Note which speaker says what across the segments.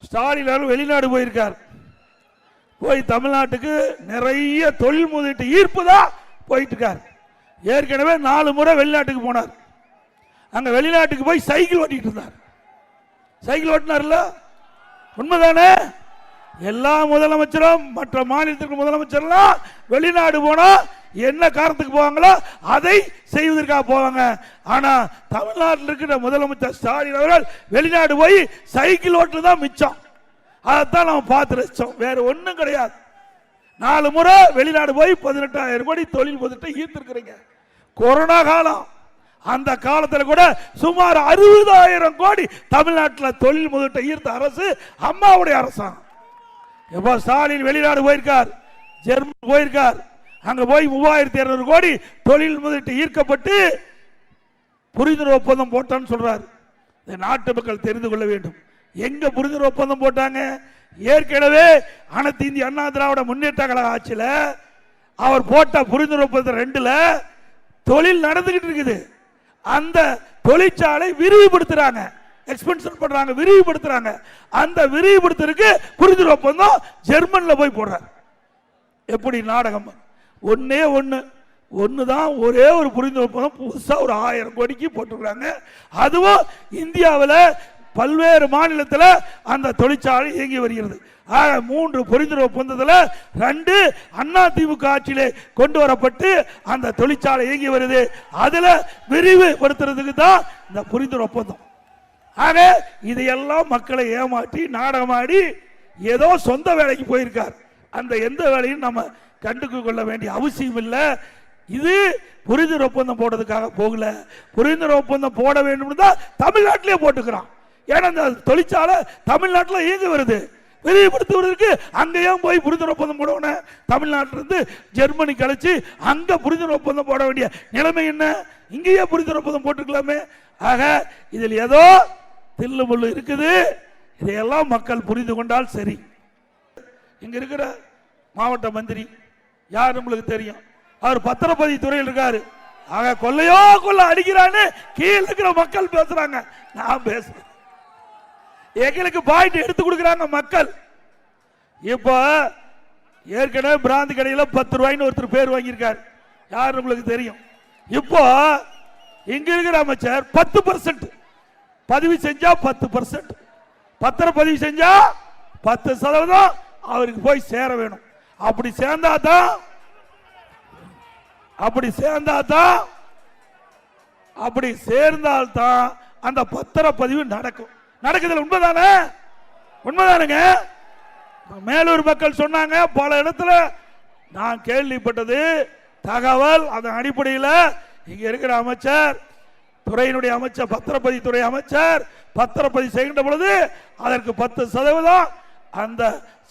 Speaker 1: ஸ்டாலின் வெளிநாடு போயிருக்கார். போய் தமிழ்நாட்டுக்கு நிறைய தொழில் முதலீட்டு ஈர்ப்பு தான் போயிட்டு இருக்கார். ஏற்கனவே 4 முறை வெளிநாட்டுக்கு போனார். அங்க வெளிநாட்டுக்கு போய் சைக்கிள் ஓட்டிட்டு இருந்தார். சைக்கிள் ஓட்டினார்ல, உண்மைதானே? எல்லா முதலமைச்சரும் மற்ற மாநிலத்திற்கு முதலமைச்சர்லாம் வெளிநாடு போனா என்ன காரணத்துக்கு போவாங்களோ அதை செய்வதற்காக போவாங்க. ஆனா தமிழ்நாட்டில் இருக்கிற முதலமைச்சர் ஸ்டாலின் அவர்கள் வெளிநாடு போய் சைக்கிள் ஓட்டு தான் மிச்சம். அதைத்தான் நம்ம பார்த்து ரசிச்சோம், வேற ஒன்றும் கிடையாது. 4 முறை வெளிநாடு போய் 18,000 கோடி தொழில் முதலீட்டை ஈர்த்திருக்கிறீங்க. கொரோனா காலம், அந்த காலத்தில் கூட சுமார் 60,000 கோடி தமிழ்நாட்டில் தொழில் முதலீட்டை ஈர்த்த அரசு அம்மாவுடைய அரசாங்கம். எப்போ ஸ்டாலின் வெளிநாடு போயிருக்கார், ஜெர்மன் போயிருக்கார். அங்க போய் 3,200 கோடி தொழில் முதலீட்டு ஈர்க்கப்பட்டு புரிந்துணர்வு ஒப்பந்தம் போட்டான்னு சொல்றாரு. நாட்டு மக்கள் தெரிந்து கொள்ள வேண்டும், எங்க புரிந்துணர்வு ஒப்பந்தம் போட்டாங்க? ஏற்கனவே அனைத்து இந்திய அண்ணா திராவிட முன்னேற்ற கழக ஆட்சியில் அவர் போட்ட புரிந்துணர்வு ஒப்பந்தம் 2ல தொழில் நடந்துகிட்டு இருக்குது. அந்த தொழிற்சாலை விரிவுபடுத்துறாங்க, எக்ஸ்பென்ஷன் பண்றாங்க, விரிவுபடுத்துறாங்க. அந்த விரிவுபடுத்துறதுக்கு புரிந்துணர்வு ஒப்பந்தம் ஜெர்மன்ல போய் போடுறார். எப்படி நாடகம்? ஒண்ணுதான், ஒரே ஒரு புரிந்துணர்வு ஒப்பந்தம் புதுசா ஒரு 1000 கோடிக்கு போட்டுருக்காங்க. அதுவும் இந்தியாவில் பல்வேறு மாநிலத்தில் அந்த தொழிற்சாலை இயங்கி வருகிறது. 3 புரிந்துணர்வு ஒப்பந்தத்தில் 2 அண்ணா திமுக ஆட்சியிலே கொண்டு வரப்பட்டு அந்த தொழிற்சாலை இயங்கி வருது. அதுல விரிவுபடுத்துறதுக்கு தான் இந்த புரிந்துணர்வு ஒப்பந்தம். ஆக இதையெல்லாம் மக்களை ஏமாற்றி நாடகமாடி ஏதோ சொந்த வேலைக்கு போயிருக்கார். அந்த எந்த வேலையும் நம்ம கண்டுக்கு கொள்ள வேண்டிய அவசியம் இல்லை. இது புரிந்துணர்வு ஒப்பந்தம் போடுறதுக்காக போகல. புரிந்துணர்வு ஒப்பந்தம் போட வேண்டும் தான் தமிழ்நாட்டிலே போட்டுக்கிறான். ஏன்னா இந்த தொழிற்சாலை தமிழ்நாட்டில் இயங்கி வருது. விரிவுபடுத்துவதற்கு அங்கேயும் போய் புரிந்துணர்வு ஒப்பந்தம் போடணும். தமிழ்நாட்டிலிருந்து ஜெர்மனி கழிச்சு அங்க புரிந்துணர்வு ஒப்பந்தம் போட வேண்டிய நிலைமை என்ன? இங்கேயே புரிந்துணர்வு ஒப்பந்தம் போட்டுக்கலாமே. ஆக இதில் ஏதோ தில்லு முள்ளு இருக்குது. இதையெல்லாம் மக்கள் புரிந்து கொண்டால் சரி. இங்க இருக்கிற மாவட்ட மந்திரி யார் உங்களுக்கு தெரியும்? அவர் பத்திரப்பதிவு துறையில் இருக்காரு. ஆக கொள்ளையோ கொள்ள அடிக்கிறான்னு கீழே இருக்கிற மக்கள் பேசுறாங்க. நான் பேசுறேன், எங்களுக்கு பாயிண்ட் எடுத்து கொடுக்கிறாங்க மக்கள். இப்ப ஏற்கனவே பிராந்தி கடையில் 10 ரூபாய்னு ஒருத்தர் பேர் வாங்கியிருக்காரு. யார் உங்களுக்கு தெரியும்? இப்போ இங்க இருக்கிற அமைச்சர் 10% பதிவு செஞ்சா 10%, பத்திரப்பதிவு செஞ்சா 10% அவருக்கு போய் சேர வேணும். அப்படி சேர்ந்தாதான் அந்த பத்திரப்பதிவு நடக்கும். நடக்குது. உண்மைதானே? உண்மைதானுங்க. மேலூர் மக்கள் சொன்னாங்க, பல இடத்துல நான் கேள்விப்பட்டது தகவல். அதன் அடிப்படையில் இங்க இருக்கிற அமைச்சர், துறையினுடைய அமைச்சர், பத்திரப்பதிவு துறை அமைச்சர் பத்திரப்பதிவு செய்கின்ற பொழுது அதற்கு 10% அந்த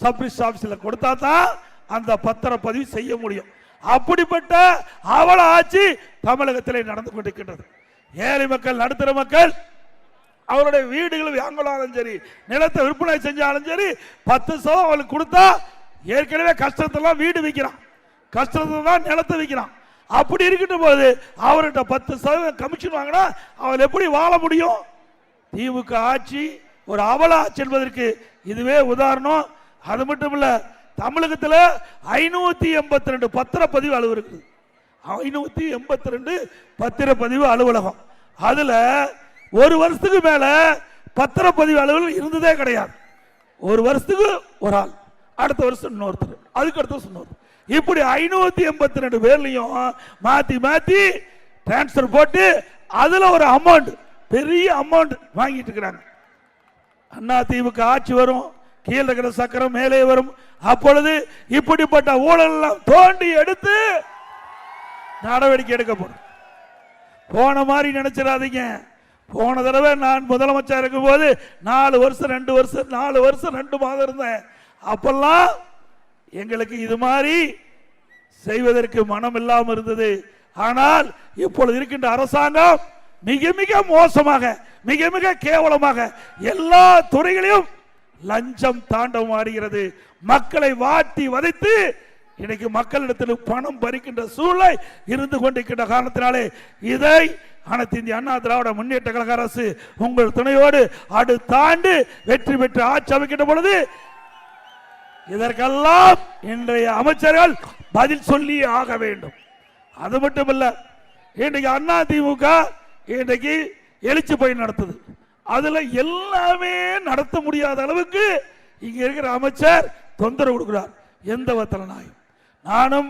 Speaker 1: சப்ரிஸ் ஆபீஸில் கொடுத்தா தான் அந்த பத்திரப்பதிவு செய்ய முடியும். அப்படிப்பட்ட அவல ஆட்சி தமிழகத்திலே நடந்து கொண்டிருக்கின்றது. ஏழை மக்கள், நடுத்தர மக்கள் அவருடைய வீடுகள் வாங்கலாலும் சரி, நிலத்தை விற்பனை செஞ்சாலும் சரி, 10% அவளுக்கு கொடுத்தா ஏற்கனவே கஷ்டத்தெல்லாம் வீடு விற்கிறான், கஷ்டத்தை தான் நிலத்தை விற்கிறான். அப்படி இருக்கின்ற போது அவர்கிட்ட 10% கமிஷன் வாங்கினா அவள் எப்படி வாழ முடியும்? திமுக ஆட்சி ஒரு அவல ஆட்சி என்பதற்கு இதுவே உதாரணம். அது மட்டும் இல்ல, தமிழகத்தில் 582 பத்திரப்பதிவு அலுவலகம் இருக்குது. 582 பத்திரப்பதிவு அலுவலகம். அதுல ஒரு வருஷத்துக்கு மேல பத்திரப்பதிவு அலுவலகம் இருந்ததே கிடையாது. ஒரு வருஷத்துக்கு ஒரு ஆள், அடுத்த வருஷம் இன்னொருத்தர், அதுக்கு அடுத்த வருஷம் இன்னொருத்தர். இப்படி 582 பேர்லையும் மாத்தி மாத்தி டிரான்ஸ்பர் போட்டு அதுல ஒரு அமௌண்ட், பெரிய அமௌண்ட் வாங்கிட்டு இருக்கிறாங்க. அண்ணா திமுக ஆட்சி வரும், கீழே இருக்கிற சக்கரம் மேலே வரும். அப்பொழுது இப்படிப்பட்ட ஊழல் எல்லாம் தோண்டி எடுத்து நடவடிக்கை எடுக்கப்படும். போன மாதிரி நினைச்சிடாதீங்க. போன தடவை நான் முதலமைச்சர் இருக்கும் போது 4 வருஷம் 2 வருஷம் 4 வருஷம் 2 மாதம் இருந்தேன். அப்பெல்லாம் எங்களுக்கு இது மாதிரி செய்வதற்கு மனம் இல்லாமல் இருந்தது. ஆனால் இப்பொழுது இருக்கின்ற அரசாங்கம் மிக மிக மோசமாக, மிக மிக கேவலமாக எல்லா துறைகளையும் லஞ்சம் தாண்டவம் ஆடுகிறது. மக்களை வாட்டி வதைத்து இன்னைக்கு மக்களிடத்தில் பணம் பறிக்கின்ற சூழலை இருந்து கொண்டிருக்கின்ற காரணத்தினாலே இதை அனைத்து இந்திய அண்ணா திராவிட முன்னேற்ற கழக அரசு உங்கள் துணையோடு அடுத்த ஆண்டு வெற்றி பெற்று ஆட்சி அமைக்கின்ற பொழுது இதற்கெல்லாம் இன்றைய அமைச்சர்கள் பதில் சொல்லி ஆக வேண்டும். அது மட்டுமல்ல, இன்றைக்கு அண்ணா திமுக இன்றைக்கு எழுச்சி பயன் நடத்துது. அதுல எல்லாமே நடத்த முடியாத அளவுக்கு இங்க இருக்கிற அமைச்சர் தொந்தரவு கொடுக்கிறார். எந்த வத்தல நாயும் நானும்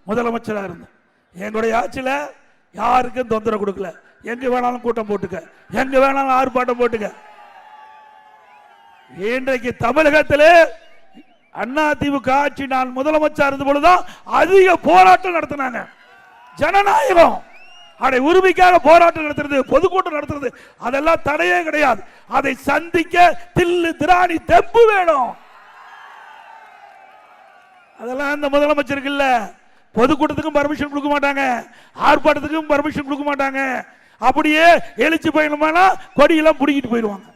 Speaker 1: முதலமைச்சராக இருந்தேன். எங்களுடைய ஆட்சியில யாருக்கும் தொந்தரவு கொடுக்கல. எங்க வேணாலும் கூட்டம் போட்டுக்க, எங்க வேணாலும் ஆர்ப்பாட்டம் போட்டுக்க. இன்றைக்கு தமிழகத்திலே அண்ணா திமுக ஆட்சி நான் முதலமைச்சர் இருந்த பொழுதுதான் அதிக போராட்டம் நடத்தினாங்க. ஜனநாயகம் அதை உரிமைக்காக போராட்டம் நடத்துறது, பொதுக்கூட்டம் நடத்துறது, அதெல்லாம் தடையே கிடையாது. அதை சந்திக்க தில்லு திராணி தெம்பு வேணும். அதெல்லாம் அந்த முதலமைச்சருக்கு இல்ல. பொதுக்கூட்டத்துக்கும் பர்மிஷன் கொடுக்க மாட்டாங்க, ஆர்ப்பாட்டத்துக்கும் பர்மிஷன் கொடுக்க மாட்டாங்க. அப்படியே எழுச்சி பயணமானா கொடியெல்லாம் பிடிக்கிட்டு போயிடுவாங்க,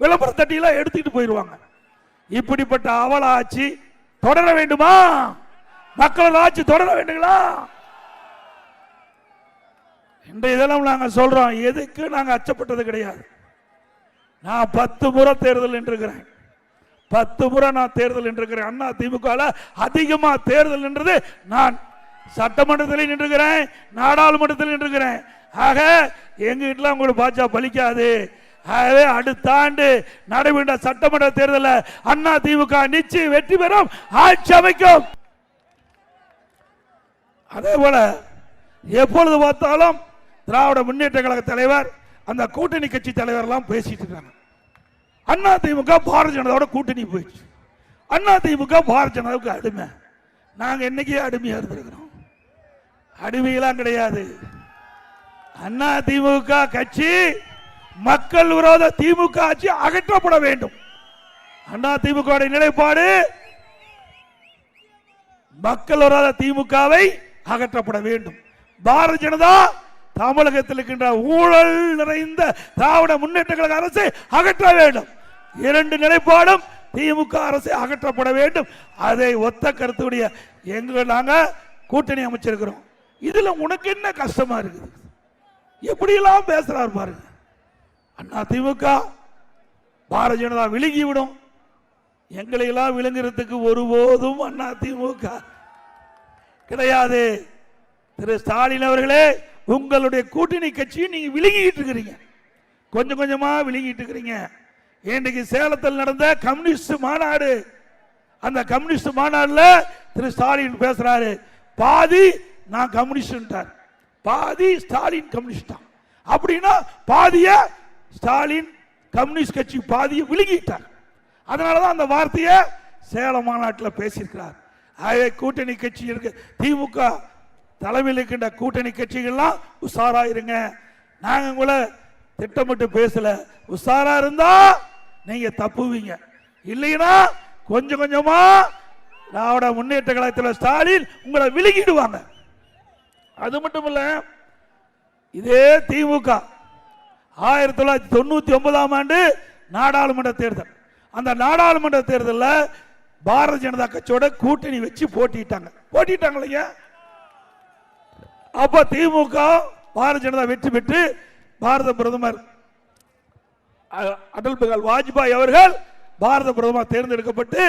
Speaker 1: விளம்பர தட்டியெல்லாம் எடுத்துக்கிட்டு போயிடுவாங்க. இப்படிப்பட்ட அவல ஆட்சி தொடர வேண்டுமா? மக்கள் ஆட்சி தொடர வேண்டுங்களா? இன்றைய இதெல்லாம் நாங்கள் சொல்றோம். எதுக்கு நாங்கள் அச்சப்பட்டது கிடையாது. நான் 10 முறை தேர்தல் நின்றுக்கிறேன். 10 முறை நான் தேர்தல் நின்றுக்கிறேன். அண்ணா திமுக அதிகமா தேர்தல் நின்றது நான் சட்டமன்றத்தில் நின்றுக்கிறேன், நாடாளுமன்றத்தில் நின்றுக்கிறேன். ஆக எங்க வீட்டில் உங்களுக்கு பாஜக பலிக்காது. ஆகவே அடுத்த ஆண்டு நடைபெற்ற சட்டமன்ற தேர்தலில் அண்ணா திமுக நிச்சயம் வெற்றி பெறும், ஆட்சி அமைக்கும். அதே போல எப்பொழுது பார்த்தாலும் திராவிட முன்னேற்ற கழக தலைவர் அந்த கூட்டணி கட்சி தலைவர் எல்லாம் பேசிட்டு இருக்காங்க. அண்ணா திமுக பாரதிய ஜனதாவோட கூட்டணி போயிடுச்சு. அண்ணா திமுக பாரதிய ஜனதாவுக்கு அடிமை. நாங்க என்னைக்கே அடிமையா இருந்திருக்கிறோம். அடிமையெல்லாம் கிடையாது. அண்ணா திமுக கட்சி மக்கள் விரோத திமுக ஆட்சி அகற்றப்பட வேண்டும். அண்ணா திமுக நிலைப்பாடு மக்கள் விரோத திமுகவை அகற்றப்பட வேண்டும். பாரதிய ஜனதா தமிழகத்தில் இருக்கின்ற ஊழல் நிறைந்த திராவிட முன்னேற்ற கழக அரசை அகற்ற வேண்டும். 2 நிலைப்பாடும் திமுக அரசை அகற்றப்பட வேண்டும். அதை ஒத்த கருத்துடைய எங்கள் நாங்க கூட்டணி அமைச்சிருக்கிறோம். இதுல உனக்கு என்ன கஷ்டமா இருக்குது? எப்படியெல்லாம் பேசுறாரு பாருங்க. அண்ணா திமுக பாரதிய ஜனதா விழுங்கிவிடும். எங்களை எல்லாம் விழுங்குறதுக்கு ஒருபோதும் அண்ணா திமுக கிடையாது. திரு ஸ்டாலின் அவர்களே, உங்களுடைய கூட்டணி கட்சியை நீங்க விழுங்கிட்டு இருக்கிறீங்க, கொஞ்சம் கொஞ்சமா விழுங்கிட்டு இருக்கிறீங்க. இன்றைக்கு சேலத்தில் நடந்த கம்யூனிஸ்ட் மாநாடு, அந்த கம்யூனிஸ்ட் மாநாடுல திரு ஸ்டாலின் பேசுறாரு, பாதி நான் கம்யூனிஸ்ட், பாதி ஸ்டாலின் கம்யூனிஸ்ட். அப்படின்னா பாதிய ஸ்டாலின் கம்யூனிஸ்ட் கட்சி பாதியை விழுங்கிட்டார். அதனாலதான் அந்த வார்த்தையை சேலம் மாநாட்டில் பேசியிருக்கிறார். ஆகவே கூட்டணி கட்சி இருக்கு, திமுக தலைமையில் இருக்கின்ற கூட்டணி கட்சிகள்லாம் உஷாரா இருங்க. நாங்க உங்களை திட்டமிட்டு பேசல. உஷாரா இருந்தா நீங்க தப்புவீங்க. இல்லைன்னா கொஞ்சம் கொஞ்சமா திராவிட முன்னேற்ற கழகத்தில் ஸ்டாலின் உங்களை விழுங்கிடுவாங்க. அது மட்டும் இல்ல, இதே திமுக 1999ஆம் ஆண்டு நாடாளுமன்ற தேர்தல், அந்த நாடாளுமன்ற தேர்தலில் பாரதிய ஜனதா கட்சியோட கூட்டணி வச்சு போட்டிட்டாங்க இல்லையா? அப்ப திமுக பாரதிய ஜனதா வெற்றி பெற்று பாரத பிரதமர் அடல் பிகாரி வாஜ்பாய் அவர்கள் பாரத பிரதமர் தேர்ந்தெடுக்கப்பட்டு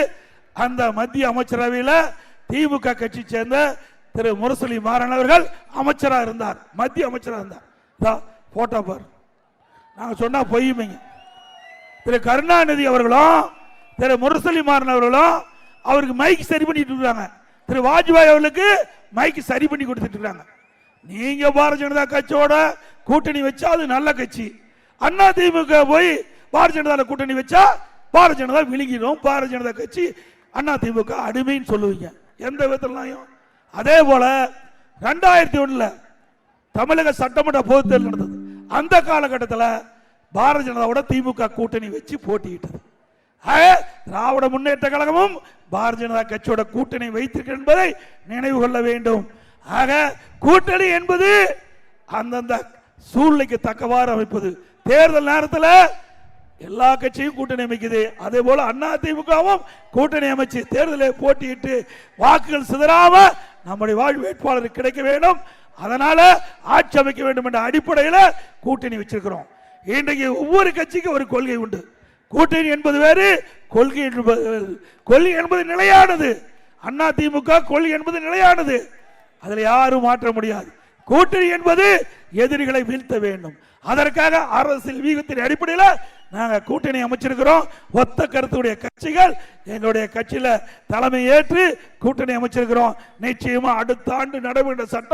Speaker 1: அந்த மத்திய அமைச்சரவையில் திமுக கட்சி சேர்ந்த திரு முரசொலி மாறன் அவர்கள் அமைச்சராக இருந்தார், மத்திய அமைச்சராக இருந்தார். போட்டோ பார், நாங்க சொன்னா பொய்யுமைங்க. திரு கருணாநிதி அவர்களும் திரு முரசொலி மாறன் அவர்களும் அவருக்கு மைக் சரி பண்ணிட்டு இருக்காங்க. திரு வாஜ்பாய் அவர்களுக்கு மைக் சரி பண்ணி கொடுத்துட்டு இருக்காங்க. நீங்க பாரதிய ஜனதா கட்சியோட கூட்டணி வச்சா அது நல்ல கட்சி. அண்ணா திமுக போய் பாரதிய ஜனதா கூட்டணி வச்சா பாரதிய ஜனதா விழுங்கிடும். பாரதிய ஜனதா கட்சி அண்ணா திமுக அடிமைன்னு சொல்லுவீங்க. எந்த விதத்திலையும். அதே போல 2001 தமிழக சட்டமன்ற பொதுத் தேர்தல் நடந்தது. அந்த காலகட்டத்தில் பாரதிய ஜனதாவோட திமுக கூட்டணி வச்சு போட்டியிட்டது. திராவிட முன்னேற்ற கழகமும் பாரதிய ஜனதா கட்சியோட கூட்டணி வைத்திருக்க என்பதை நினைவு கொள்ள வேண்டும். ஆக கூட்டணி என்பது அந்தந்த சூழ்நிலைக்கு தக்கவாறு அமைப்பது. தேர்தல் நேரத்தில் எல்லா கட்சியும் கூட்டணி அமைக்குது. அதே போல அண்ணா திமுகவும் கூட்டணி அமைச்சு தேர்தலை போட்டியிட்டு வாக்குகள் சிதறாம நம்முடைய வாழ்வு வேட்பாளருக்கு கிடைக்க வேண்டும். அதனால ஆட்சி அமைக்க வேண்டும் என்ற அடிப்படையில் கூட்டணி வச்சிருக்கிறோம். இன்றைக்கு ஒவ்வொரு கட்சிக்கும் ஒரு கொள்கை உண்டு. கூட்டணி என்பது வேறு, கொள்கை என்பது நிலையானது. அண்ணா திமுக கொள்கை என்பது நிலையானது, அதில் யாரும் மாற்ற முடியாது. கூட்டணி என்பது எதிரிகளை வீழ்த்த வேண்டும். அதற்காக அரசியல் வீகத்தின் அடிப்படையில் நாங்கள் கூட்டணி அமைச்சிருக்கிறோம். ஒத்த கருத்துடைய கட்சிகள் எங்களுடைய கட்சியில தலைமை ஏற்று கூட்டணி அமைச்சிருக்கிறோம். நிச்சயமா அடுத்த ஆண்டு நடைபெற்ற சட்ட